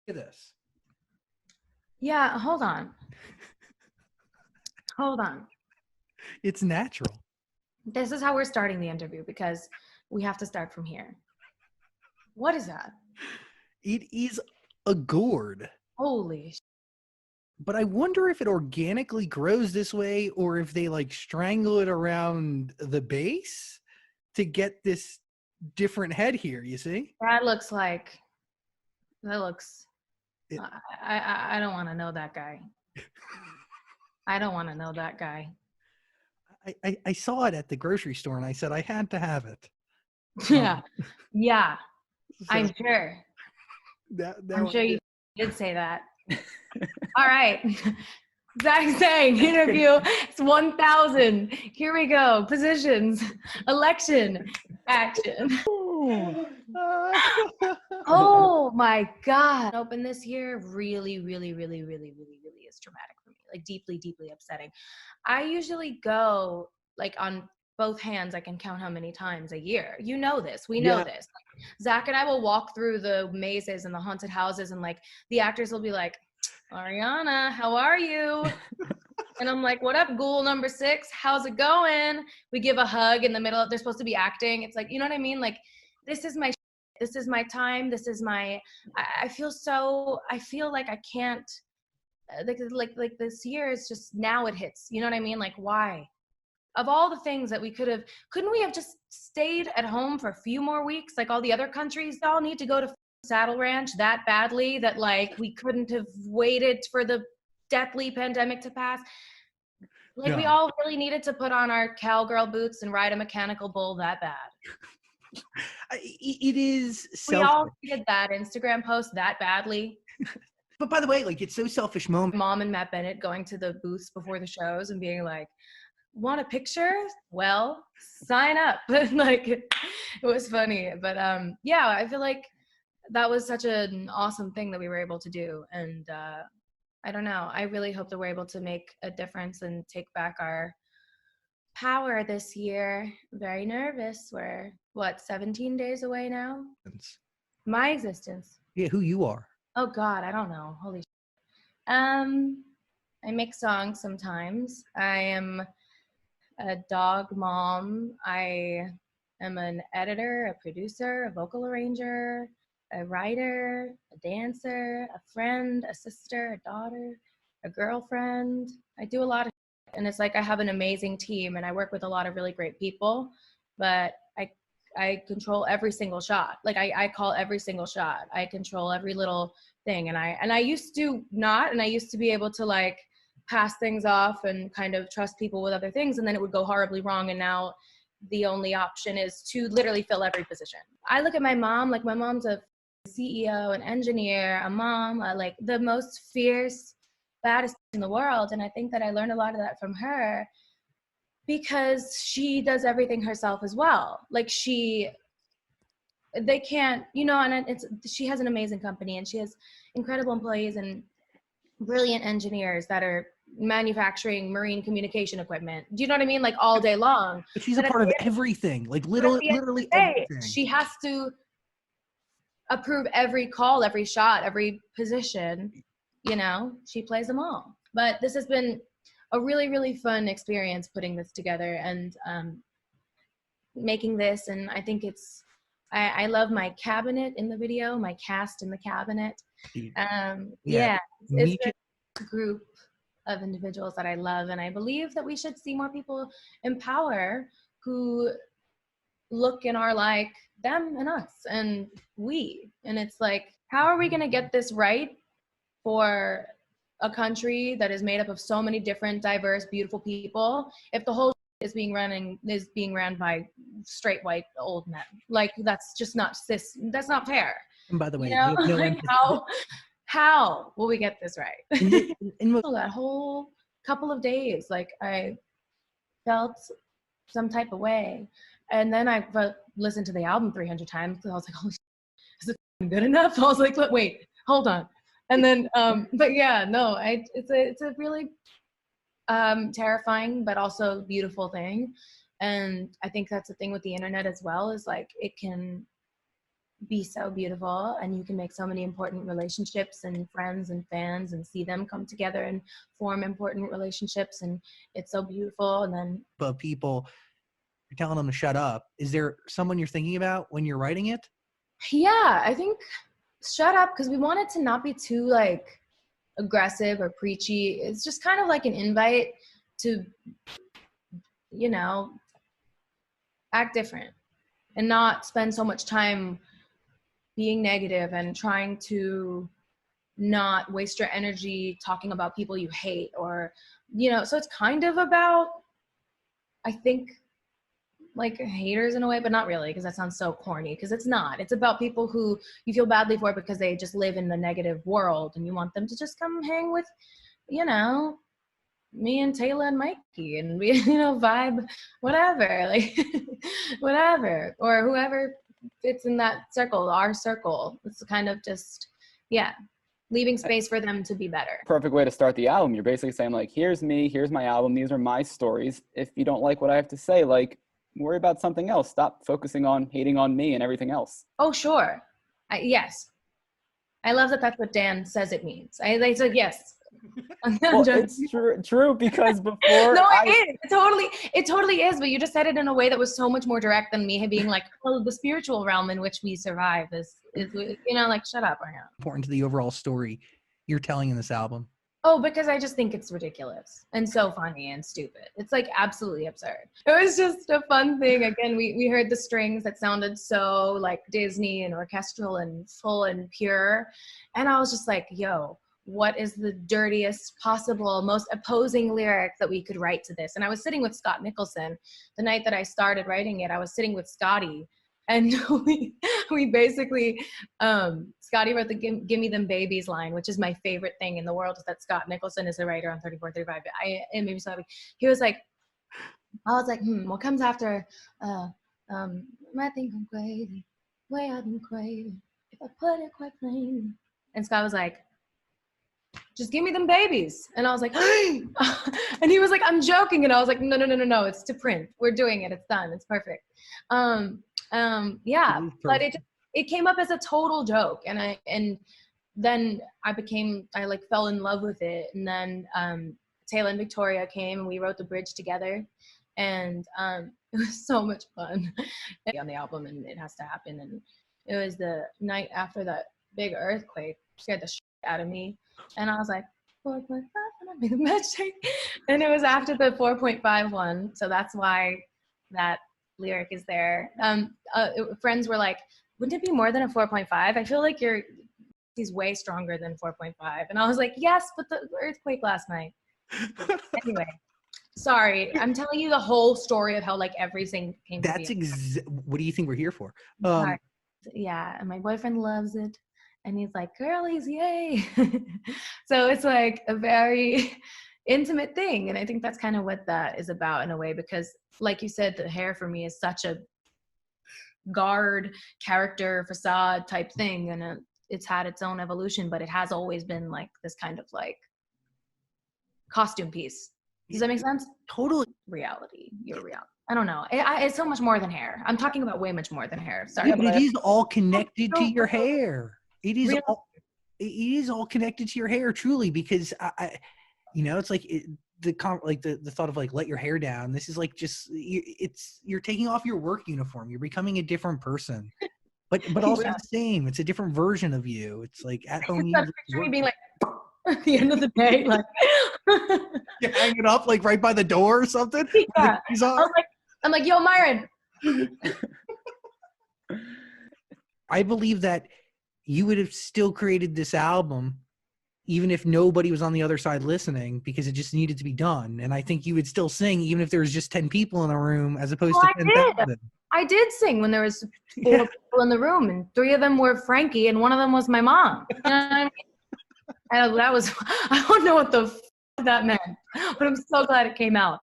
Look at this. Yeah, hold on. Hold on. It's natural. This is how we're starting the interview because we have to start from here. What is that? It is a gourd. Holy But I wonder if it organically grows this way or if they like strangle it around the base to get this different head here, you see? that looks like that looks It, I don't want to know that guy. I don't want to know that guy. I saw it at the grocery store and I said I had to have it. Yeah. Yeah. So I'm sure. I'm now sure you did say that. All right. Zach saying interview. It's 1,000. Here we go. Positions. Election. Action. Oh my God. Open this year really, really, really, really, really, really is traumatic for me. Like deeply, deeply upsetting. I usually go like on both hands, I can count how many times a year. You know this. We know this. Like, Zach and I will walk through the mazes and the haunted houses, and like the actors will be like, Ariana, how are you? And I'm like, what up, ghoul number 6? How's it going? We give a hug in the middle. They're supposed to be acting. It's like, you know what I mean? Like, this is my this is my time. This is my I feel like I can't like this year is just now it hits. You know what I mean? Like, why? Of all the things that we couldn't we have just stayed at home for a few more weeks like all the other countries? They all need to go to Saddle Ranch that badly that like we couldn't have waited for the deathly pandemic to pass. Like we all really needed to put on our cowgirl boots and ride a mechanical bull that bad. It is We all needed that Instagram post that badly. But by the way, like it's so selfish moment. Mom and Matt Bennett going to the booths before the shows and being like, want a picture? Well, sign up. Like it was funny. But yeah, I feel like that was such an awesome thing that we were able to do. And I don't know. I really hope that we're able to make a difference and take back our power this year. Very nervous. We're 17 days away now? My existence. Yeah, who you are. Oh God, I don't know. Holy shit. I make songs sometimes. I am a dog mom. I am an editor, a producer, a vocal arranger, a writer, a dancer, a friend, a sister, a daughter, a girlfriend. I do a lot of shit. And it's like I have an amazing team and I work with a lot of really great people, but I control every single shot. Like I call every single shot. I control every little thing. And I used to not, and I used to be able to like pass things off and kind of trust people with other things, and then it would go horribly wrong. And now the only option is to literally fill every position. I look at my mom, like my mom's a CEO, an engineer, a mom, like the most fierce, baddest in the world. And I think that I learned a lot of that from her because she does everything herself as well. Like they can't, you know, and she has an amazing company and she has incredible employees and brilliant engineers that are manufacturing marine communication equipment. Do you know what I mean? Like all day long. But she's a part of everything, like literally everything. She has to approve every call, every shot, every position. You know, she plays them all. But this has been a really, really fun experience putting this together and making this. And I think I love my cabinet in the video, my cast in the cabinet. Yeah, it's a group of individuals that I love. And I believe that we should see more people in power who look and are like them and us and we. And it's like, how are we going to get this right for a country that is made up of so many different, diverse, beautiful people if the whole is being ran by straight white old men? Like that's just not that's not fair. And by the way, you know? Like how will we get this right? That whole couple of days, like I felt some type of way, and then I listened to the album 300 times because I was like, "Holy shit, is it good enough?" I was like, "Wait, hold on." And then, but yeah, no, it's a really terrifying but also beautiful thing, and I think that's the thing with the internet as well is like it can be so beautiful, and you can make so many important relationships and friends and fans and see them come together and form important relationships, and it's so beautiful. And then But people, you're telling them to shut up. Is there someone you're thinking about when you're writing it? yeah, I think shut up, because we want it to not be too like aggressive or preachy. It's just kind of like an invite to, you know, act different and not spend so much time being negative and trying to not waste your energy talking about people you hate, or, you know, so it's kind of about, I think, like haters in a way, but not really, because that sounds so corny, because it's not. It's about people who you feel badly for because they just live in the negative world, and you want them to just come hang with, you know, me and Taylor and Mikey, and we, you know, vibe, whatever, like whatever, or whoever fits in that circle, our circle. It's kind of just, yeah, leaving space for them to be better. Perfect way to start the album. You're basically saying like, here's me, here's my album, these are my stories. If you don't like what I have to say, like, worry about something else. Stop focusing on hating on me and everything else. Oh, sure. Yes. I love that that's what Dan says it means. I said yes. Well, it's true because before no, it totally is, but you just said it in a way that was so much more direct than me being like, oh, the spiritual realm in which we survive is you know, like, shut up, Ariana. Important to the overall story you're telling in this album. Oh, because I just think it's ridiculous and so funny and stupid. It's like absolutely absurd. It was just a fun thing. Again, we heard the strings that sounded so like Disney and orchestral and full and pure. And I was just like, yo, what is the dirtiest possible, most opposing lyric that we could write to this? And I was sitting with Scott Nicholson the night that I started writing it. I was sitting with Scotty, and we basically, Scotty wrote the give me them babies line, which is my favorite thing in the world, is that Scott Nicholson is a writer on 3435. And maybe so he was like, I was like, what comes after, I think I'm crazy, way I've been crazy, if I put it quite plainly. And Scott was like, just give me them babies. And I was like, and he was like, I'm joking. And I was like, no, it's to print. We're doing it. It's done. It's perfect. Yeah, but it came up as a total joke. And then I like fell in love with it. And then Taylor and Victoria came and we wrote the bridge together. And it was so much fun on the album, and it has to happen. And it was the night after that big earthquake, scared the shit out of me. And I was like, 4.5, and I made a magic. And it was after the 4.5 one. So that's why that lyric is there. Friends were like, wouldn't it be more than a 4.5? I feel like he's way stronger than 4.5. And I was like, yes, but the earthquake last night. Anyway, sorry. I'm telling you the whole story of how like everything came to be. What do you think we're here for? Yeah, and my boyfriend loves it. And he's like, girlies, yay. So it's like a very intimate thing. And I think that's kind of what that is about in a way, because like you said, the hair for me is such a guard character facade type thing. And it's had its own evolution, but it has always been like this kind of like costume piece. Does that make sense? Totally. Reality, your reality. I don't know. It's so much more than hair. I'm talking about way much more than hair. Sorry. Yeah, but it is all connected to your hair. It is all connected to your hair, truly, because I you know, it's like the thought of like, let your hair down. This is like just you're taking off your work uniform. You're becoming a different person, but also the same. It's a different version of you. It's like at home. You being like at the end of the day, like you hang it up like right by the door or something. Yeah. I'm like, yo, Myron. I believe that you would have still created this album even if nobody was on the other side listening, because it just needed to be done. And I think you would still sing even if there was just 10 people in the room as opposed to 10,000. I did sing when there was 4 people in the room, and 3 of them were Frankie and 1 of them was my mom. You know what I mean? And that was, I don't know what the that meant, but I'm so glad it came out.